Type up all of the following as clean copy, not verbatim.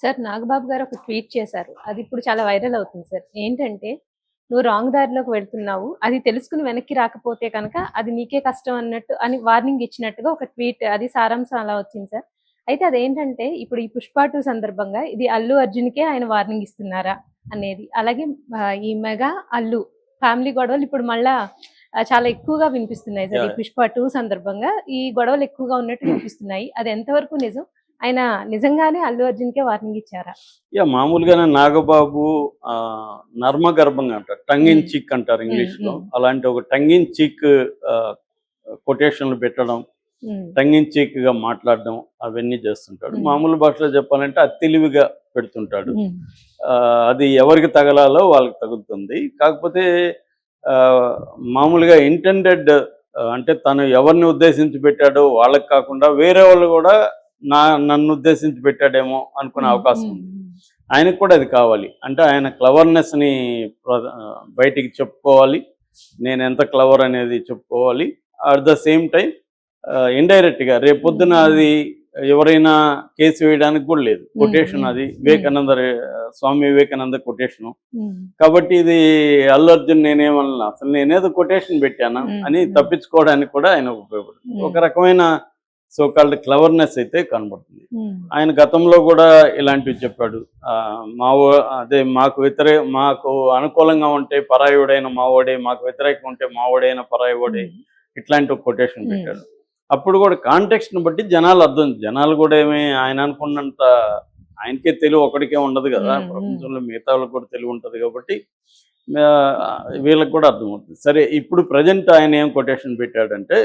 Sir Nagababu గారు ఒక tweet చేశారు. అది ఇప్పుడు చాలా వైరల్ అవుతుంది సార్. ఏంటంటే, "నువ్వు రాంగ్ దారిలోకి వెళ్తున్నావు. అది తెలుసుకొని వెనక్కి రాకపోతే కనుక అది నీకే కష్టం" అన్నట్టు అని వార్నింగ్ ఇచ్చినట్టుగా ఒక ట్వీట్ అది సారాంశం అలా వచ్చింది సార్. అయితే అదేంటంటే ఇప్పుడు ఈ 'పుష్ప 2' సందర్భంగా ఇది అల్లు అర్జున్‌కే ఆయన వార్నింగ్ ఇస్తున్నారా అనేది. అలాగే ఈ మెగా, అల్లు ఫ్యామిలీ గొడవలు ఇప్పుడు మళ్ళా చాలా ఎక్కువగా వినిపిస్తున్నాయి సార్. ఈ యాహ్! 'పుష్ప 2' సందర్భంగా ఈ గొడవలు ఎక్కువగా ఉన్నట్టు వినిపిస్తున్నాయి. అది ఎంతవరకు నిజం? ఆయన నిజంగానే అల్లు అర్జున్‌కే వార్నింగ్ ఇచ్చారా? మామూలుగానే నాగబాబు నర్మగర్భంగా అంటారు. టంగ్ ఇన్ చీక్ అంటారు హ్మ్. ఇంగ్లీష్‌లో. హ్మ్. అలాంటి ఒక టంగ్ ఇన్ చీక్ కొటేషన్‌లు పెట్టడం, హ్మ్. టంగ్ ఇన్ చీక్‌గా మాట్లాడడం అవన్నీ చేస్తుంటాడు. హ్మ్. మామూలు భాషలో చెప్పాలంటే అతి తెలివిగా పెడుతుంటాడు. హ్మ్. అది ఎవరికి తగలాలో వాళ్ళకి తగులుతుంది. కాకపోతే ఆహ్, మామూలుగా ఇంటెండెడ్ అంటే తను ఎవరిని ఉద్దేశించి పెట్టాడో వాళ్ళకి కాకుండా వేరే వాళ్ళు కూడా నన్ను ఉద్దేశించి పెట్టాడేమో అనుకునే హ్మ్. అవకాశం హ్మ్. ఉంది. హ్మ్. ఆయనకు కూడా అది కావాలి. అంటే ఆయన క్లవర్‌నెస్‌ని బయటికి చెప్పుకోవాలి. నేనెంత క్లవర్ అనేది చెప్పుకోవాలి. అట్ ద సేమ్ టైమ్ ఇండైరెక్ట్‌గా హ్మ్. రేపొద్దున హ్మ్. అది ఎవరైనా కేసు వేయడానికి కూడా లేదు. హ్మ్. కొటేషన్ హ్మ్. అది హ్మ్. స్వామి వివేకానంద కొటేషను. హ్మ్. కాబట్టి ఇది అల్లు అర్జున్ నేనేమనలా. అసలు నేనేదో కొటేషన్ పెట్టానా హ్మ్. అని హ్మ్. తప్పించుకోవడానికి కూడా ఆయన ఉపయోగపడుతుంది. హ్మ్. ఒక రకమైన సో కాల్డ్ క్లవర్‌నెస్ అయితే కనబడుతుంది. హ్మ్. ఆయన గతంలో కూడా ఇలాంటివి చెప్పాడు. అదే మాకు అనుకూలంగా ఉంటే పరాయుడైన మావోడే, మాకు వ్యతిరేకంగా ఉంటే మావోడైన పరాయివోడే, హ్మ్. ఇట్లాంటి ఒక కొటేషన్ హ్మ్. పెట్టాడు. అప్పుడు కూడా కాంటెక్స్ట్‌ని బట్టి జనాలు కూడా ఆయన అనుకున్నంత ఆయనకే తెలివి ఒక్కడికే ఉండదు కదా! హ్మ్. హ్మ్. ప్రపంచంలో మిగతా వాళ్ళకి కూడా తెలివి ఉంటది కాబట్టి వీళ్ళకి కూడా అర్థమవుతుంది. సరే ఇప్పుడు ప్రెజెంట్ ఆయన ఏం కొటేషన్ పెట్టాడంటే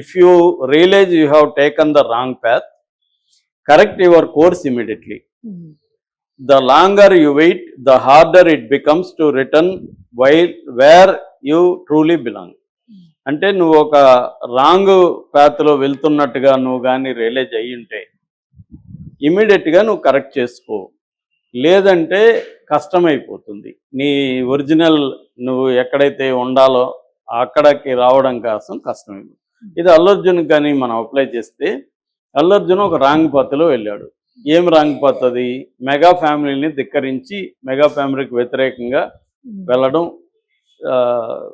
if you realise you have taken the wrong path, correct your course immediately. Hmm. The longer you wait, the harder it becomes to return where you truly belong. అంటే నువ్వు ఒక రాంగ్ పాత్లో వెళ్తున్నట్టుగా నువ్వు కానీ realise అయ్యి ఉంటే ఇమ్మీడియట్గా నువ్వు కరెక్ట్ చేసుకో. లేదంటే కష్టమైపోతుంది. నీ ఒరిజినల్ నువ్వు ఎక్కడైతే ఉండాలో అక్కడికి రావడం కోసం కష్టమైపోతుంది. ఇది అల్లు అర్జున్‌కి గాని మనం అప్లై చేస్తే, అల్లు అర్జున్ ఒక రాంగ్ పాత్‌లో వెళ్ళాడు. ఏం రాంగ్ పాత్ అది? మెగా ఫ్యామిలీని ధిక్కరించి, మెగా ఫ్యామిలీకి వ్యతిరేకంగా హ్మ్. వెళ్ళడం. ఆహ్,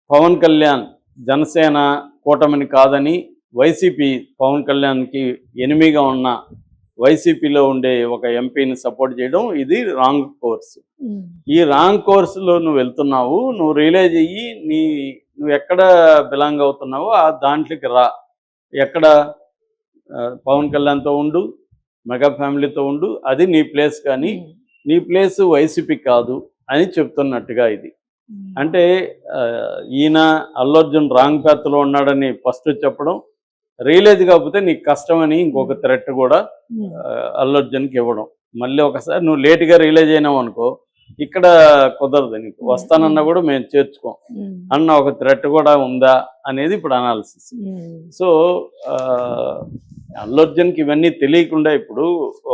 పవన్ కళ్యాణ్ జనసేన కూటమిని కాదని వైసీపీ పవన్ కళ్యాణ్‌కి ఎనిమీగా ఉన్న వైసీపీలో ఉండే ఒక ఎంపీని సపోర్ట్ చేయడం ఇది రాంగ్ కోర్స్. హ్మ్. ఈ రాంగ్ కోర్స్‌లో నువ్వు వెళ్తున్నావు. నువ్వు రియలైజ్ అయ్యి నువ్వెక్కడ బిలాంగ్ అవుతున్నావో దాంట్లోకి రా. ఎక్కడ పవన్ కళ్యాణ్‌తో ఉండు, మెగా ఫ్యామిలీతో ఉండు. అది నీ ప్లేస్ కానీ, హ్మ్. నీ ప్లేస్ వైసీపీ కాదు అని చెప్తున్నట్టుగా ఇది. హ్మ్. అంటే ఈయన అల్లు అర్జున్ రాంగ్ పాత్‌లో ఉన్నాడని ఫస్ట్ చెప్పడం, రియలైజ్ కాకపోతే నీకు కష్టమని ఇంకొక థ్రెట్ కూడా హ్మ్. అల్లు అర్జున్‌కి ఇవ్వడం. మళ్ళీ ఒకసారి నువ్వు లేట్‌గా రియలైజ్ అయినావనుకో, ఇక్కడ కుదరదు నీకు. హ్మ్. వస్తానన్నా హ్మ్. కూడా మేము చేర్చుకోం హ్మ్. అన్న ఒక థ్రెట్ కూడా ఉందా అనేది ఇప్పుడు అనాలిసిస్. హ్మ్. సో, ఆహ్, అల్లు అర్జున్‌కి ఇవన్నీ తెలియకుండా ఇప్పుడు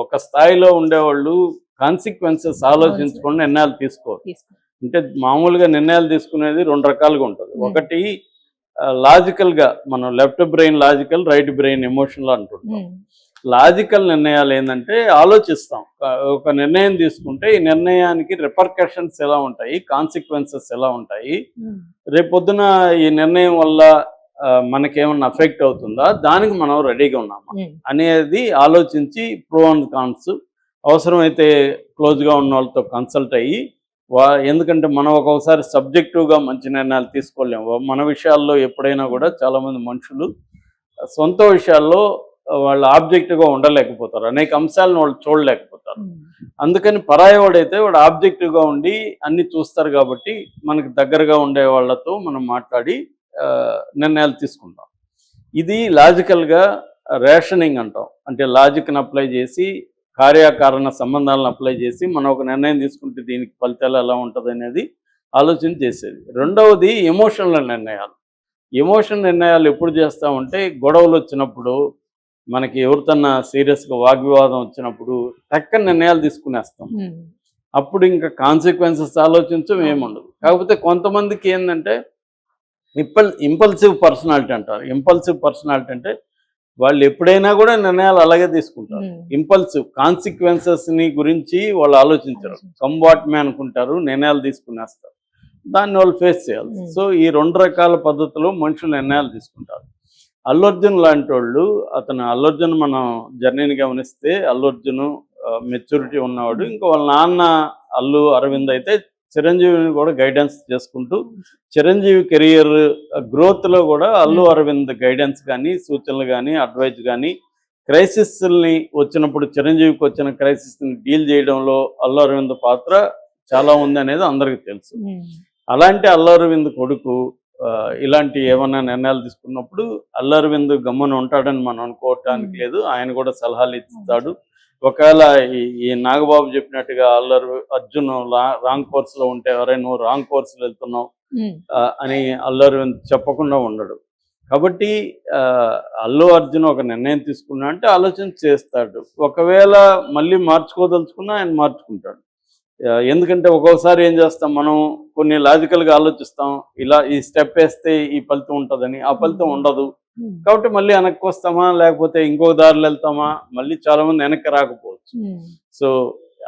ఒక స్థాయిలో ఉండేవాళ్ళు కాన్సిక్వెన్సెస్ అవును సార్. ఆలోచించకుండా నిర్ణయాలు తీసుకోరు. తీసుకో. అంటే మామూలుగా నిర్ణయాలు తీసుకునేది 2 రకాలుగా ఉంటది. హ్మ్. ఒకటి లాజికల్‌గా మనం left brain logical, right brain emotional అంటుంటాం. హ్మ్. లాజికల్ నిర్ణయాలు ఏందంటే ఆలోచిస్తాం. ఒక నిర్ణయం తీసుకుంటే ఈ నిర్ణయానికి రిపర్కషన్స్ ఎలా ఉంటాయి? కాన్సిక్వెన్సెస్ ఎలా ఉంటాయి? హ్మ్. రేపొద్దున ఈ నిర్ణయం వల్ల మనకేమన్నా ఎఫెక్ట్ అవుతుందా? దానికి మనం రెడీగా ఉన్నామా? హ్మ్. అనేది ఆలోచించి ప్రో అండ్ కాన్స్ అవసరమైతే క్లోజ్‌గా ఉన్నోళ్ళతో కన్సల్ట్ అయ్యి ఎందుకంటే మనం ఒక్కొక్కసారి సబ్జెక్టివ్‌గా మంచి నిర్ణయాలు తీసుకోలేము. మన విషయాల్లో ఎప్పుడైనా కూడా చాలామంది మనుషులు సొంత విషయాల్లో వాళ్ళు ఆబ్జెక్టివ్‌గా ఉండలేకపోతారు. అనేక అంశాలను వాళ్ళు చూడలేకపోతారు. హ్మ్. అందుకని పరాయివాడైతే వాడు ఆబ్జెక్టివ్‌గా ఉండి అన్నీ చూస్తారు కాబట్టి మనకు దగ్గరగా ఉండే వాళ్ళతో మనం మాట్లాడి నిర్ణయాలు తీసుకుంటాం. ఇది లాజికల్‌గా రేషనింగ్ అంటాం. అంటే లాజిక్‌ని అప్లై చేసి కార్యకారణ సంబంధాలను అప్లై చేసి మనం ఒక నిర్ణయం తీసుకుంటే దీనికి ఫలితాలు ఎలా ఉంటదనేది ఆలోచన చేసేది. రెండవది ఎమోషనల్ నిర్ణయాలు. ఎమోషన్ నిర్ణయాలు ఎప్పుడు చేస్తామంటే గొడవలొచ్చినప్పుడు, మనకి ఎవరితోన్నా సీరియస్‌గా వాగ్వివాదం వచ్చినప్పుడు టక్కన నిర్ణయాలు తీసుకునేస్తాం. హ్మ్. అప్పుడు ఇంకా కాన్సిక్వెన్సెస్ ఆలోచించం అవును. ఏముండదు. కాకపోతే కొంతమందికి ఏందంటే ఇంపల్సివ్ పర్సనాలిటీ అంటారు. ఇంపల్సివ్ పర్సనాలిటీ అంటే వాళ్ళు ఎప్పుడైనా కూడా నిర్ణయాలు అలాగే తీసుకుంటారు. ఇంపల్సివ్ కాన్సిక్వెన్సెస్ ని గురించి వాళ్ళు ఆలోచించరు. కమ్ వాట్ మే అనుకుంటారు, నిర్ణయాలు తీసుకునేస్తారు. దాన్ని వాళ్ళు ఫేస్ చేయాలి. సో ఈ 2 రకాల పద్ధతులు మనుషులు నిర్ణయాలు తీసుకుంటారు. అల్లు అర్జున్ లాంటి వాళ్ళు, అల్లు అర్జున్ మనం జర్నీని గమనిస్తే అల్లు అర్జున్ మెచ్యూరిటీ ఉన్నవాడు. ఇంకా వాళ్ళ నాన్న అల్లు అరవింద్ అయితే చిరంజీవిని కూడా గైడెన్స్ చేసుకుంటూ చిరంజీవి కెరియర్ గ్రోత్లో కూడా అల్లు అరవింద్ గైడెన్స్ కానీ, సూచనలు కానీ, అడ్వైజ్ కానీ, క్రైసిస్ని వచ్చినప్పుడు చిరంజీవికి వచ్చిన క్రైసిస్ని డీల్ చేయడంలో అల్లు అరవింద్ పాత్ర చాలా ఉంది అనేది అందరికీ తెలుసు. అలాంటి అల్లు అరవింద్ కొడుకు ఇలాంటి ఏమన్నా నిర్ణయాలు తీసుకున్నప్పుడు అల్లు అరవింద్ గమ్మున ఉంటాడని మనం అనుకోవటానికి లేదు. ఆయన కూడా సలహాలు ఇస్తాడు. ఒకవేళ ఈ నాగబాబు చెప్పినట్టుగా అర్జున్ రాంగ్ కోర్సులో ఉంటే, ఎవరే నువ్వు రాంగ్ కోర్సులో వెళ్తున్నావు అని అల్లు అరవింద్ చెప్పకుండా ఉండడు. కాబట్టి అల్లు అర్జున్ ఒక నిర్ణయం తీసుకున్నా అంటే ఆలోచన చేస్తాడు. ఒకవేళ మళ్ళీ మార్చుకోదలుచుకున్నా ఆయన మార్చుకుంటాడు. ఎందుకంటే ఒక్కొక్కసారి ఏం చేస్తాం, మనం కొన్ని లాజికల్గా ఆలోచిస్తాం, ఇలా ఈ స్టెప్ వేస్తే ఈ ఫలితం ఉంటుందని, ఆ ఫలితం ఉండదు. కాబట్టి మళ్ళీ వెనక్కి వస్తామా, లేకపోతే ఇంకొక దారిలో వెళ్తామా, మళ్ళీ చాలా మంది వెనక్కి రాకపోవచ్చు. సో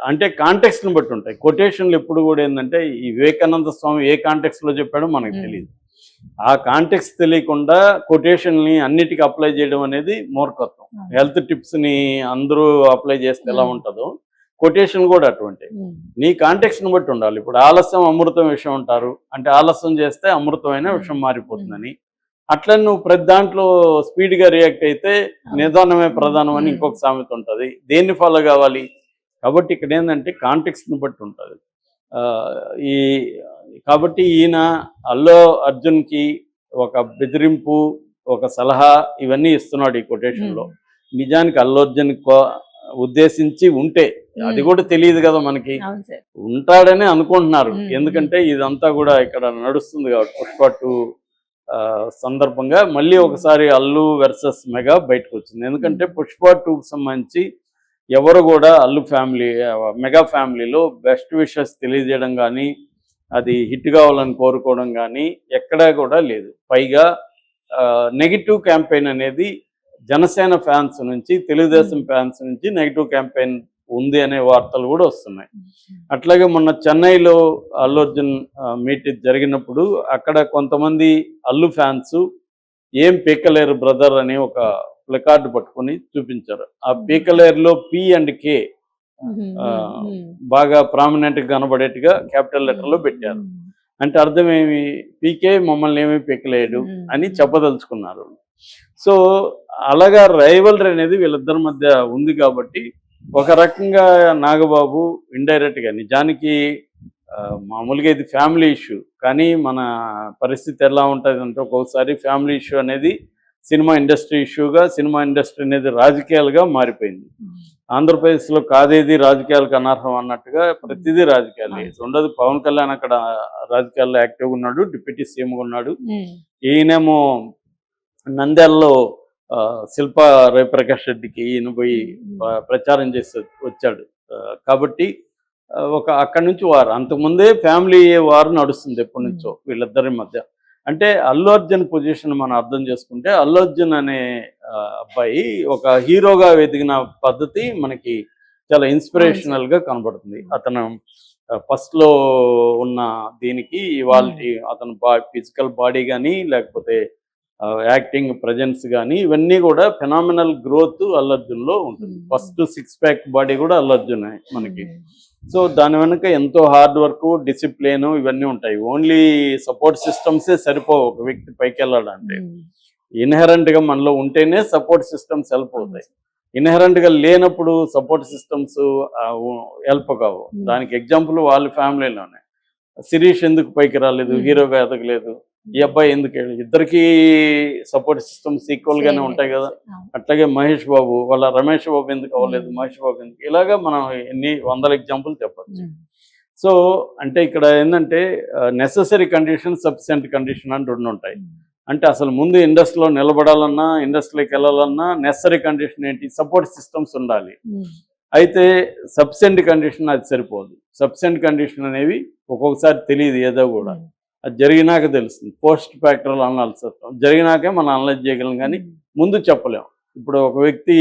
అంటే కాంటెక్స్ట్ని బట్టి ఉంటాయి. కొటేషన్లు ఎప్పుడు కూడా ఏంటంటే, ఈ వివేకానంద స్వామి ఏ కాంటెక్స్ట్లో చెప్పాడో మనకు తెలియదు. ఆ కాంటెక్స్ట్ తెలియకుండా కొటేషన్ని అన్నిటికీ అప్లై చేయడం అనేది మూర్ఖత్వం. హెల్త్ టిప్స్ని అందరూ అప్లై చేస్తే ఎలా ఉంటుందో కొటేషన్ కూడా అటువంటి. నీ కాంటెక్స్ట్ని బట్టి ఉండాలి. ఇప్పుడు ఆలస్యం అమృతం విషయం అంటారు, అంటే ఆలస్యం చేస్తే అమృతమైన విషయం మారిపోతుందని. అట్లా నువ్వు ప్రతి దాంట్లో స్పీడ్గా రియాక్ట్ అయితే నిదానమే ప్రధానం అని ఇంకొక సామెత ఉంటుంది. దేన్ని ఫాలో కావాలి? కాబట్టి ఇక్కడ ఏంటంటే కాంటెక్స్ట్ని బట్టి ఉంటుంది. కాబట్టి ఈయన అల్లు అర్జున్కి ఒక బెదిరింపు, ఒక సలహా ఇవన్నీ ఇస్తున్నాడు ఈ కొటేషన్లో. నిజానికి అల్లు అర్జున్ ఉద్దేశించి ఉంటే, అది కూడా తెలియదు కదా మనకి, ఉంటాడని అనుకుంటున్నారు. ఎందుకంటే ఇదంతా కూడా ఇక్కడ నడుస్తుంది కాబట్టి పుష్ప 2 సందర్భంగా మళ్ళీ ఒకసారి అల్లు వర్సెస్ మెగా బయటకు వచ్చింది. ఎందుకంటే పుష్ప 2కి సంబంధించి ఎవరు కూడా అల్లు ఫ్యామిలీ, మెగా ఫ్యామిలీలో బెస్ట్ విషెస్ తెలియజేయడం కానీ, అది హిట్ కావాలని కోరుకోవడం కానీ ఎక్కడా కూడా లేదు. పైగా నెగిటివ్ క్యాంపెయిన్ అనేది జనసేన ఫ్యాన్స్ నుంచి, తెలుగుదేశం ఫ్యాన్స్ నుంచి నెగిటివ్ క్యాంపెయిన్ ఉంది అనే వార్తలు కూడా వస్తున్నాయి. అట్లాగే మొన్న చెన్నైలో అల్లు అర్జున్ మీట్ జరిగినప్పుడు అక్కడ కొంతమంది అల్లు ఫ్యాన్స్ ఏం పీకలేరు బ్రదర్ అని ఒక ప్లకార్డు పట్టుకొని చూపించారు. ఆ పీకలేరులో పి అండ్ కే బాగా ప్రామినెంట్గా కనబడేట్టుగా క్యాపిటల్ లెటర్లో పెట్టారు. అంటే అర్థం ఏమి, పీకే మమ్మల్ని ఏమీ పీకలేడు అని చెప్పదలుచుకున్నారు. సో అలాగా రైవల్రీ అనేది వీళ్ళిద్దరి మధ్య ఉంది. కాబట్టి ఒక రకంగా నాగబాబు ఇండైరెక్ట్గా, నిజానికి మామూలుగా ఇది ఫ్యామిలీ ఇష్యూ, కానీ మన పరిస్థితి ఎలా ఉంటుంది అంటే ఒక్కొక్కసారి ఫ్యామిలీ ఇష్యూ అనేది సినిమా ఇండస్ట్రీ ఇష్యూగా, సినిమా ఇండస్ట్రీ అనేది రాజకీయాలుగా మారిపోయింది. ఆంధ్రప్రదేశ్లో కాదేది రాజకీయాలకు అనర్హం అన్నట్టుగా ప్రతిదీ రాజకీయాలే. రెండోది పవన్ కళ్యాణ్ అక్కడ రాజకీయాల్లో యాక్టివ్గా ఉన్నాడు, డిప్యూటీ సీఎంగా ఉన్నాడు. ఈయనేమో నంద్యాలలో శిల్పా రవిప్రకాష్ రెడ్డికి ఈయన పోయి ప్రచారం చేసి వచ్చాడు. కాబట్టి అక్కడి నుంచి వారు అంతకుముందే ఫ్యామిలీ వారు నడుస్తుంది ఎప్పటి నుంచో వీళ్ళిద్దరి మధ్య. అంటే అల్లు అర్జున్ పొజిషన్ మనం అర్థం చేసుకుంటే, అల్లు అర్జున్ అనే అబ్బాయి ఒక హీరోగా ఎదిగిన పద్ధతి మనకి చాలా ఇన్స్పిరేషనల్గా కనబడుతుంది. అతను ఫస్ట్లో ఉన్న దీనికి ఇవాళ అతను ఫిజికల్ బాడీ కానీ, లేకపోతే యాక్టింగ్ ప్రజెన్స్ కానీ, ఇవన్నీ కూడా ఫెనామినల్ గ్రోత్ అల్లు అర్జున్లో ఉంటుంది. ఫస్ట్ 6 ప్యాక్ బాడీ కూడా అల్లు అర్జున్ మనకి. సో దాని వెనుక ఎంతో హార్డ్ వర్క్, డిసిప్లిన్ ఇవన్నీ ఉంటాయి. ఓన్లీ సపోర్ట్ సిస్టమ్సే సరిపోవు ఒక వ్యక్తి పైకి వెళ్ళాలంటే. ఇన్హెరెంట్గా మనలో ఉంటేనే సపోర్ట్ సిస్టమ్స్ హెల్ప్ అవుతాయి. ఇన్హెరెంట్గా లేనప్పుడు సపోర్ట్ సిస్టమ్స్ హెల్ప్ కావు. దానికి ఎగ్జాంపుల్ వాళ్ళ ఫ్యామిలీలోనే శిరీష్ ఎందుకు పైకి రాలేదు, హీరోగా ఎదగలేదు, ఈ అబ్బాయి ఎందుకు, ఇద్దరికి సపోర్ట్ సిస్టమ్స్ ఈక్వల్ గానే ఉంటాయి కదా. అట్లాగే మహేష్ బాబు వాళ్ళ రమేష్ బాబు ఎందుకు అవ్వలేదు, మహేష్ బాబు ఎందుకు, ఇలాగా మనం ఎన్ని వందల ఎగ్జాంపుల్ చెప్పచ్చు. సో అంటే ఇక్కడ ఏంటంటే నెససరీ కండిషన్, సఫిషియెంట్ కండిషన్ అని 2 ఉంటాయి. అంటే అసలు ముందు ఇండస్ట్రీలో నిలబడాలన్నా, ఇండస్ట్రీకి వెళ్ళాలన్నా నెససరీ కండిషన్ ఏంటి, సపోర్ట్ సిస్టమ్స్ ఉండాలి. అయితే సఫిషియెంట్ కండిషన్ అది సరిపోదు. సఫిషియెంట్ కండిషన్ అనేవి ఒక్కొక్కసారి తెలియదు, ఏదో కూడా అది జరిగినాక తెలుస్తుంది. పోస్ట్ ఫ్యాక్టరల్ అనాలిసిస్ జరిగినాకే మనం అనలైజ్ చేయగలం, కానీ ముందు చెప్పలేం. ఇప్పుడు ఒక వ్యక్తి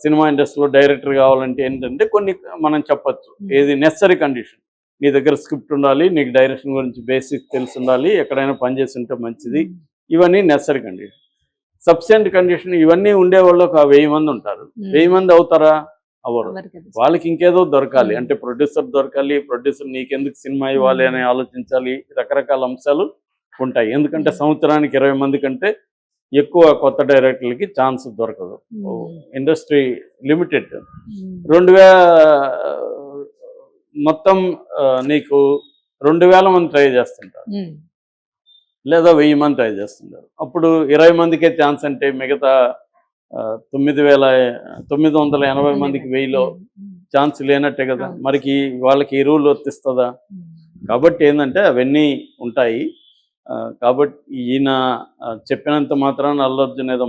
సినిమా ఇండస్ట్రీలో డైరెక్టర్ కావాలంటే ఏంటంటే కొన్ని మనం చెప్పొచ్చు. ఏది నెసరీ కండిషన్, నీ దగ్గర స్క్రిప్ట్ ఉండాలి, నీకు డైరెక్షన్ గురించి బేసిక్ తెలిసి ఉండాలి, ఎక్కడైనా పనిచేసి ఉంటే మంచిది, ఇవన్నీ నెసరీ కండిషన్. సబ్స్టెంట్ కండిషన్ ఇవన్నీ ఉండేవాళ్ళు ఒక 1000 మంది ఉంటారు. 1000 మంది అవుతారా? అవ్వరు. ఎవరు కదా సార్. వాళ్ళకి ఇంకేదో దొరకాలి, అంటే ప్రొడ్యూసర్ దొరకాలి, ప్రొడ్యూసర్ నీకెందుకు సినిమా ఇవ్వాలి అని ఆలోచించాలి, రకరకాల అంశాలు ఉంటాయి. ఎందుకంటే సంవత్సరానికి 20 మంది కంటే ఎక్కువ కొత్త డైరెక్టర్లకి ఛాన్స్ దొరకదు. Industry limited. 2000 మొత్తం నీకు 2000 మంది ట్రై చేస్తుంటారు, లేదా 1000 మంది ట్రై చేస్తుంటారు. అప్పుడు 20 మందికే ఛాన్స్ అంటే మిగతా 980 మందికి 1000లో ఛాన్స్ లేనట్టే కదా. మరికి వాళ్ళకి ఈ రూల్ వర్తిస్తుందా? కాబట్టి ఏంటంటే అవన్నీ ఉంటాయి. కాబట్టి ఈయన చెప్పినంత మాత్రాన అల్లు అర్జున్ ఏదో